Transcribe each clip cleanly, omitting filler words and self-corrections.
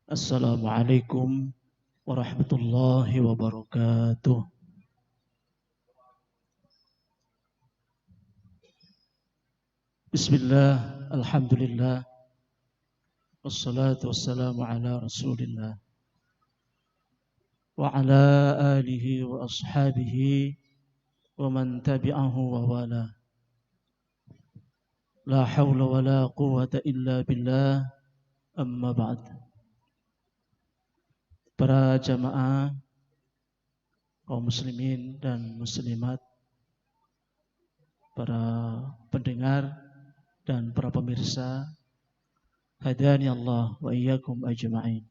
Assalamualaikum warahmatullahi wabarakatuh. Bismillah, alhamdulillah, wassalatu wassalamu ala rasulillah wa ala alihi wa ashabihi wa man tabi'ahu wa wala. La hawla wa la quwwata illa billah, amma ba'd. Para jamaah kaum muslimin dan muslimat, para pendengar dan para pemirsa, hadani Allah wa iyyakum ajma'in.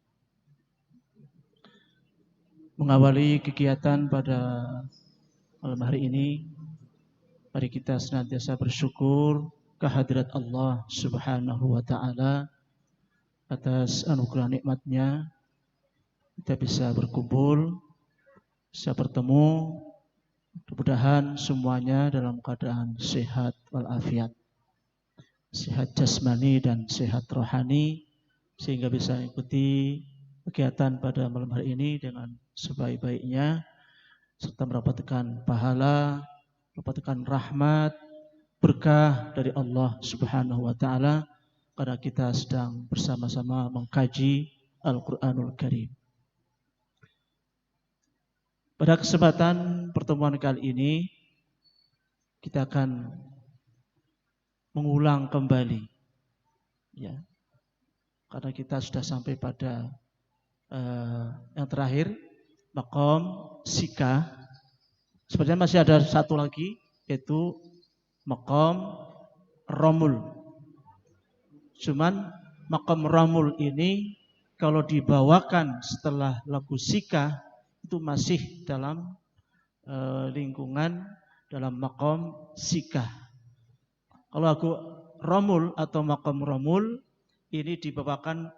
Mengawali kegiatan pada malam hari ini, mari kita senantiasa bersyukur kehadirat Allah Subhanahu wa ta'ala atas anugerah nikmatnya. Kita bisa berkumpul, bisa bertemu, mudah-mudahan semuanya dalam keadaan sehat walafiat, sehat jasmani dan sehat rohani, sehingga bisa ikuti kegiatan pada malam hari ini dengan sebaik-baiknya, serta mendapatkan pahala, mendapatkan rahmat, berkah dari Allah Subhanahu wa ta'ala, karena kita sedang bersama-sama mengkaji Al-Quranul Karim. Pada kesempatan pertemuan kali ini, kita akan mengulang kembali, ya, karena kita sudah sampai pada yang terakhir, maqam sikah. Sebenarnya masih ada satu lagi, yaitu maqam ramul. Cuman maqam ramul ini kalau dibawakan setelah lagu sikah, itu masih dalam lingkungan dalam maqam sikah. Kalau lagu ramul atau maqam ramul ini dibawakan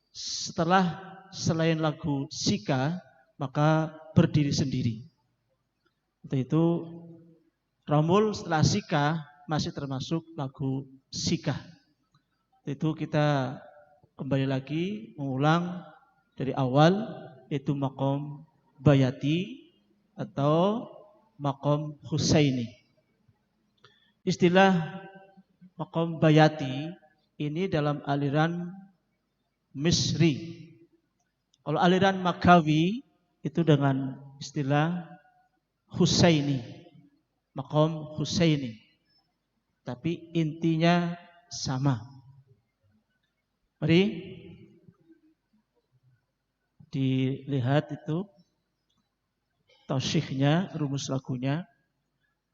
setelah selain lagu sikah, maka berdiri sendiri. Untuk itu ramul setelah sikah masih termasuk lagu sikah. Itu kita kembali lagi mengulang dari awal, yaitu maqam bayati atau maqam husaini. Istilah maqam bayati ini dalam aliran Misri. Kalau aliran Makawi itu dengan istilah husaini, maqam husaini. Tapi intinya sama. Mari dilihat itu tausyihnya, rumus lagunya.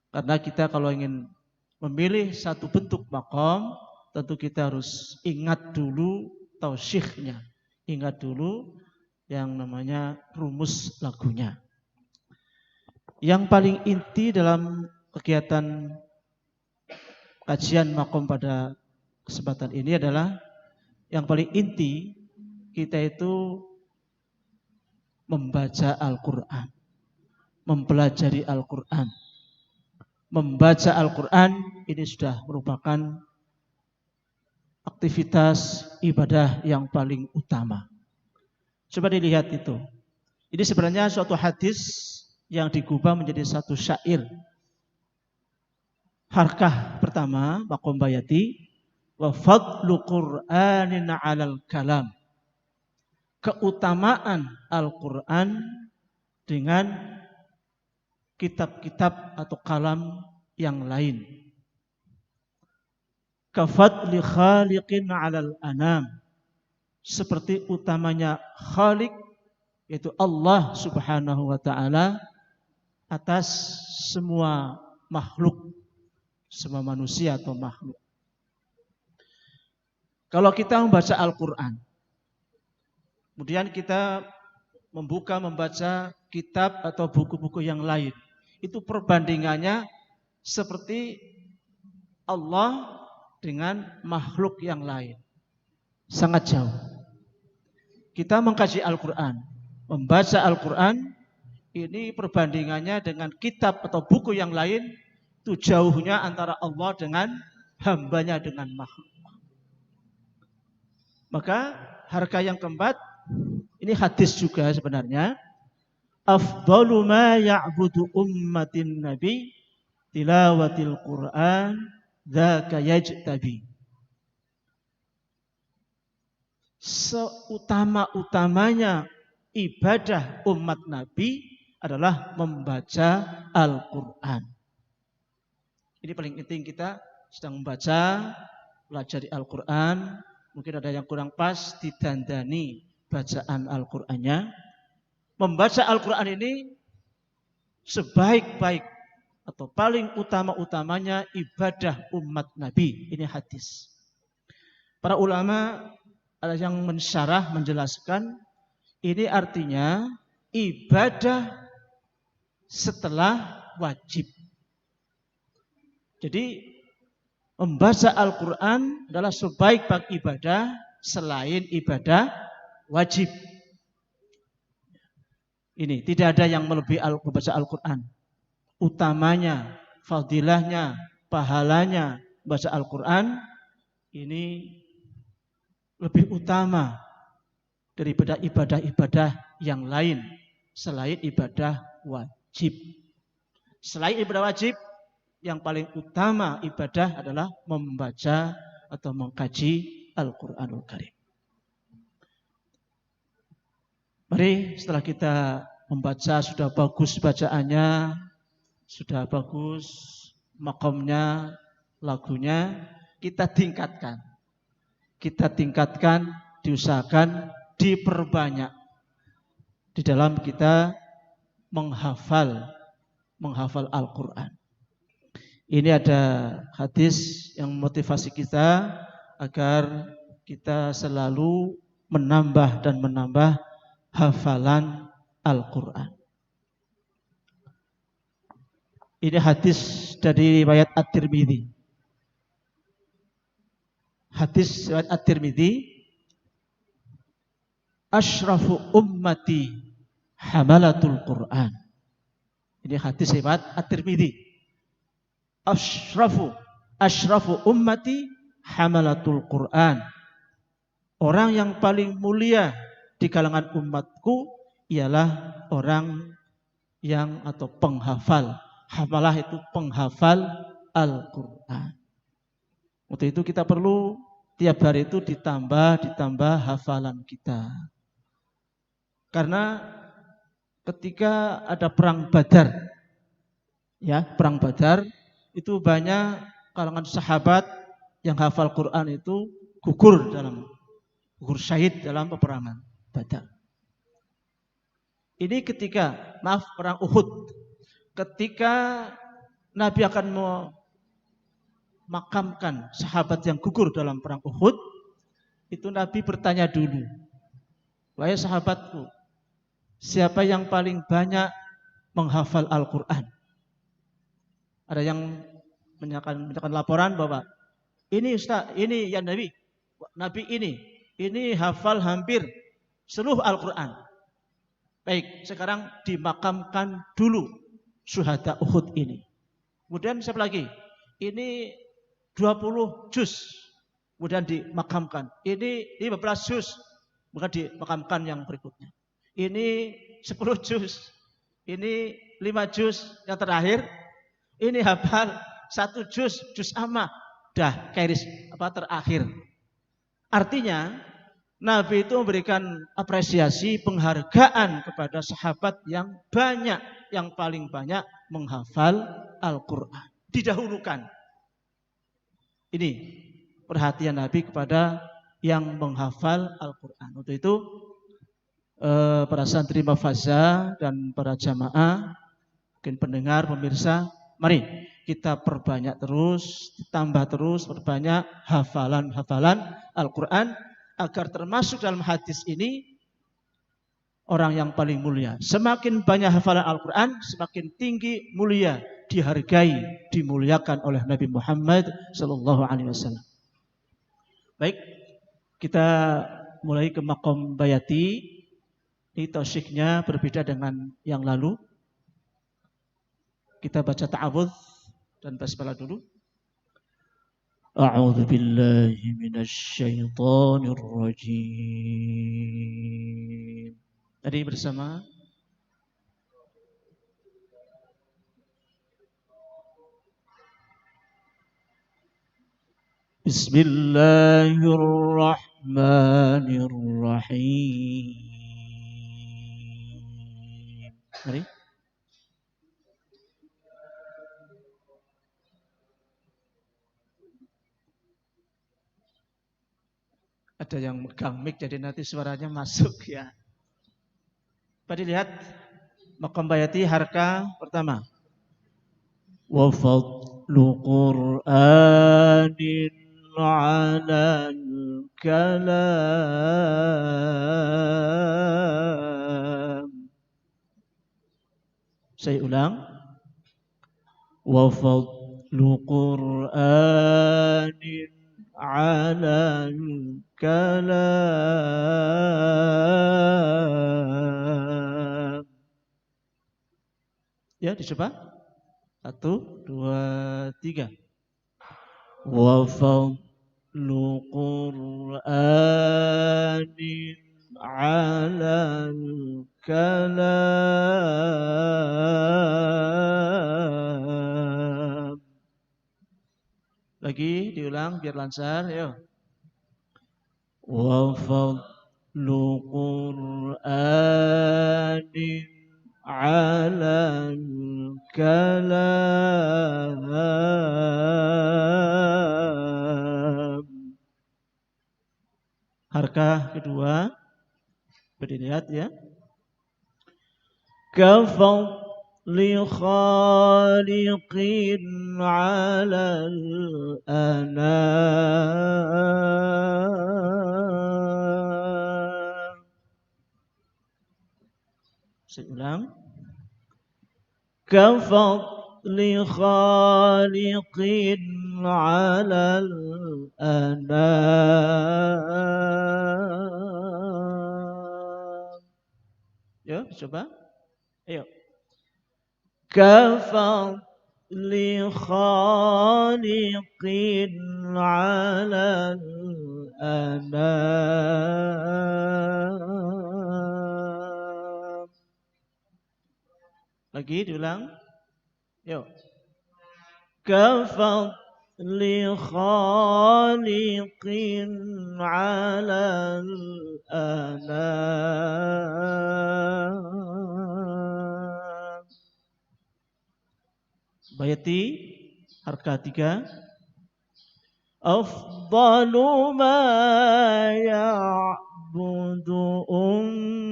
Karena kita kalau ingin memilih satu bentuk maqam, tentu kita harus ingat dulu tausyihnya, ingat dulu yang namanya rumus lagunya. Yang paling inti dalam kegiatan kajian maqam pada kesempatan ini adalah, yang paling inti kita itu membaca Al-Quran, mempelajari Al-Quran. Membaca Al-Quran ini sudah merupakan aktivitas ibadah yang paling utama. Coba dilihat itu. Ini sebenarnya suatu hadis yang digubah menjadi satu syair. Harkah pertama, maqam bayati, wa fadlu Qur'anin 'alal kalam. Keutamaan Al-Quran dengan kitab-kitab atau kalam yang lain. Kafadli khaliqin 'alal anam. Seperti utamanya Khaliq, yaitu Allah Subhanahu wa ta'ala, atas semua makhluk, semua manusia atau makhluk. Kalau kita membaca Al-Quran, kemudian kita membaca kitab atau buku-buku yang lain, itu perbandingannya seperti Allah dengan makhluk yang lain. Sangat jauh. Kita mengkaji Al-Quran, membaca Al-Quran, ini perbandingannya dengan kitab atau buku yang lain, itu jauhnya antara Allah dengan hambanya, dengan makhluk. Maka harga yang keempat, Ini hadis juga sebenarnya. Afdalu ma ya'budu ummatin nabi tilawatil Qur'an dzaka yajtabi. Seutama-utamanya ibadah umat Nabi adalah membaca Al-Quran. Ini paling penting, kita sedang membaca, belajar di Al-Quran. Mungkin ada yang kurang pas, didandani bacaan Al-Qurannya. Membaca Al-Quran ini sebaik-baik atau paling utama-utamanya ibadah umat Nabi. Ini hadis. Para ulama ada yang mensyarah, menjelaskan, ini artinya ibadah setelah wajib. Jadi membaca Al-Quran adalah sebaik-baik ibadah selain ibadah wajib. Ini tidak ada yang melebihi membaca Al-Quran. Utamanya, fadilahnya, pahalanya membaca Al-Quran ini lebih utama daripada ibadah-ibadah yang lain selain ibadah wajib. Selain ibadah wajib, yang paling utama ibadah adalah membaca atau mengkaji Al-Quranul Karim. Mari setelah kita membaca, sudah bagus bacaannya, sudah bagus makomnya, lagunya, kita tingkatkan. Kita tingkatkan, diusahakan, diperbanyak di dalam kita menghafal Al-Quran. Ini ada hadis yang memotivasi kita agar kita selalu menambah dan menambah hafalan Al-Quran. Ini hadis dari riwayat At-Tirmidzi. Hadis riwayat At-Tirmidzi, asyrafu ummati hamalatul Quran. Ini hadis riwayat At-Tirmidzi. Asyrafu ummati hamalatul Quran. Orang yang paling mulia di kalangan umatku ialah orang yang atau penghafal. Hamalah itu penghafal Al-Quran. Untuk itu kita perlu tiap hari itu ditambah hafalan kita. Karena ketika ada perang Badar, ya, perang Badar itu banyak kalangan sahabat yang hafal Quran itu gugur syahid dalam peperangan Badar. Ini ketika perang Uhud, ketika Nabi akan memakamkan sahabat yang gugur dalam perang Uhud, itu Nabi bertanya dulu, wahai sahabatku, siapa yang paling banyak menghafal Al-Quran? Ada yang menyampaikan laporan bahwa ini Ustaz, ini ya Nabi ini hafal hampir seluruh Al-Quran. Baik, sekarang dimakamkan dulu syuhada Uhud ini. Kemudian siapa lagi? Ini 20 juz, kemudian dimakamkan. Ini 15 juz, maka dimakamkan yang berikutnya. Ini 10 juz, ini 5 juz, yang terakhir ini hafal 1 juz amma, dah kairis terakhir. Artinya Nabi itu memberikan apresiasi, penghargaan kepada sahabat yang banyak, yang paling banyak menghafal Al-Quran. Didahulukan. Ini perhatian Nabi kepada yang menghafal Al-Quran. Untuk itu para santri mafaza dan para jamaah, mungkin pendengar, pemirsa, mari kita perbanyak terus, ditambah terus, perbanyak hafalan Al-Quran, agar termasuk dalam hadis ini orang yang paling mulia. Semakin banyak hafalan Al-Quran, semakin tinggi, mulia, dihargai, dimuliakan oleh Nabi Muhammad SAW. Baik, kita mulai ke maqam bayati. Ini tausyiknya berbeda dengan yang lalu. Kita baca ta'awudz dan basmalah dulu. أعوذ بالله من الشيطان الرجيم. Tadi bersama Bismillahirrahmanirrahim. Mari. Ada yang megang mic jadi nanti suaranya masuk ya. Tadi lihat maqam bayati harka pertama. Wa fadlu Qur'anin 'alal kalam. Saya ulang. Wa fadlu Qur'anin 'alal kalam. Ya, dicoba. 1, 2, 3. Wa fadlu Qur'anin 'alal kalam. Lagi diulang biar lancar, yuk. Wa fadlu Qur'anin 'alal kalam. Harkah kedua, berdilihat ya. Kafadli khaliqin 'alal anam. Saya ulang. Kafadli khaliqin 'alal anam. Ya, coba. Ayo. Kafadli khaliqin 'alal anam. Lagi diulang. Yuk. Kafadli khaliqin 'alal anam. Bayati harka 3. Afdalu ma ya'budu ummatin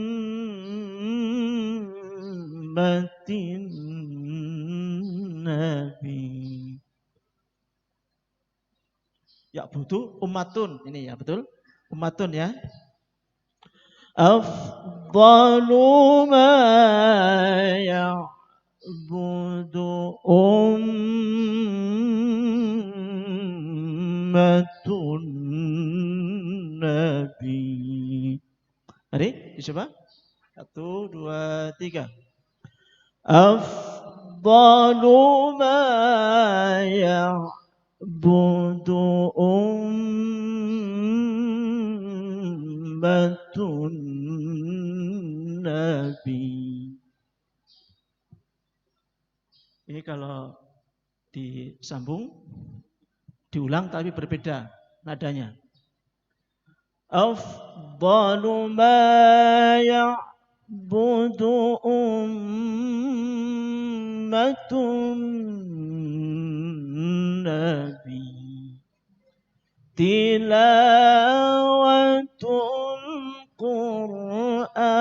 nabi. Ya'budu ummatun. Ini ya betul. Ummatun ya. Afdalu ma ya'budu ummatun nabi. Mari dicoba. 1, 2, 3. Afdalu ma ya'budu ummatun nabi. Ini kalau disambung, diulang tapi berbeda nadanya. Afdalu ma ya'budu ummatun nabi. Tilawatul Qur'ani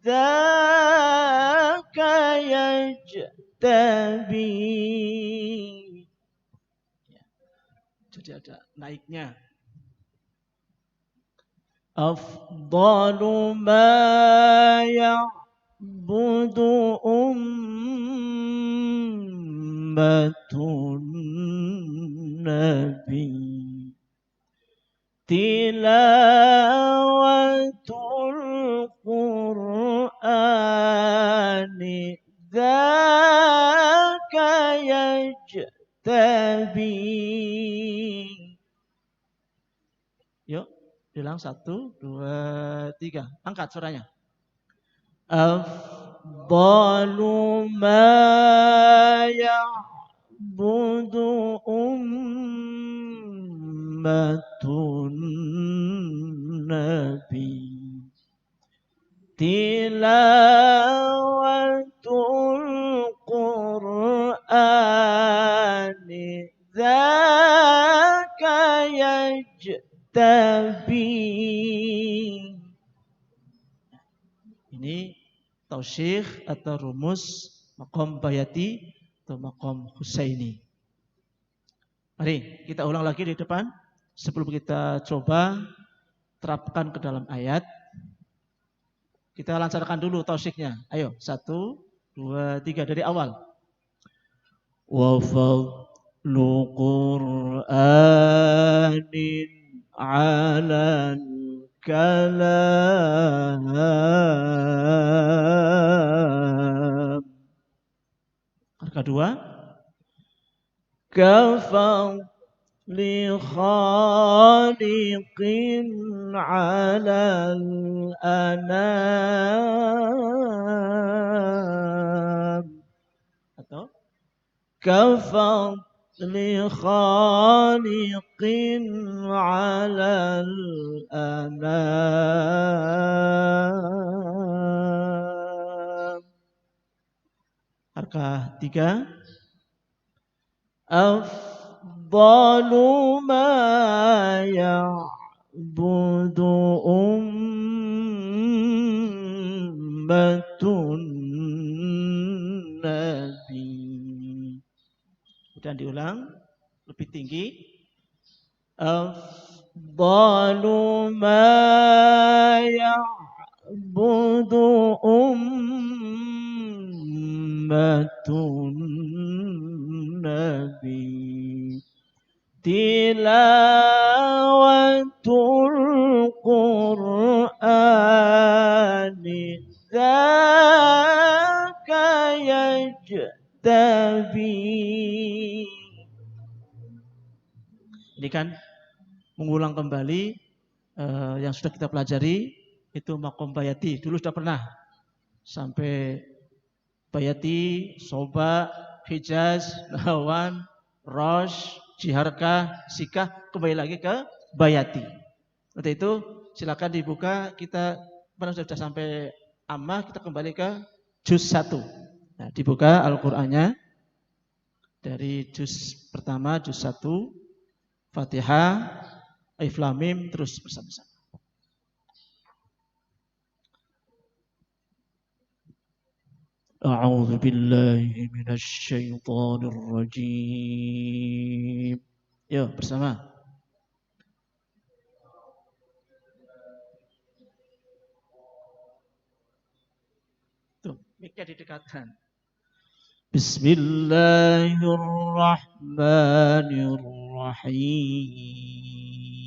dzaka yajtabi. Jadi ada naiknya. Afdalu ma ya'budu ummatun nabi. Tilawatul Qur'ani dzaka yajtabi. ulang 1, 2, 3. Angkat suaranya. Afdalu ma ya'budu ummatun nabi tilawatul Qur'ani dzaka yajtabi. Ini tausyikh atau rumus maqam bayati atau maqam husaini. Mari kita ulang lagi di depan sebelum kita coba terapkan ke dalam ayat. Kita lancarkan dulu tausyiknya. Ayo, 1, 2, 3 dari awal. Wa fadlu Qur'anin 'alal kalam. Kedua, kafadli khaliqin 'alal anam. Atau kafadli khaliqin 'alal anam. Harkah 3. Afdalu ma ya'budu ummatun nabi. Kemudian diulang lebih tinggi. Afdalu ma ya'budu ummatun nabi tilawatul Qur'ani dzaka yajtabi. Ini kan mengulang kembali yang sudah kita pelajari, itu maqam bayati. Dulu sudah pernah sampai bayati, soba, hijaz, nahawan, rosh, jiharkah, sikah, kembali lagi ke bayati. Untuk itu silakan dibuka, kita sudah sampai ammah, kita kembali ke juz 1. Nah, dibuka Al-Qur'annya dari juz pertama, juz 1, Fatihah, Alif Lam Mim, terus bersama-sama. A'udzu billahi minasy syaithanir rajim. Yuk bersama. Tuh, mic-nya didekatkan. Bismillahirrahmanirrahim.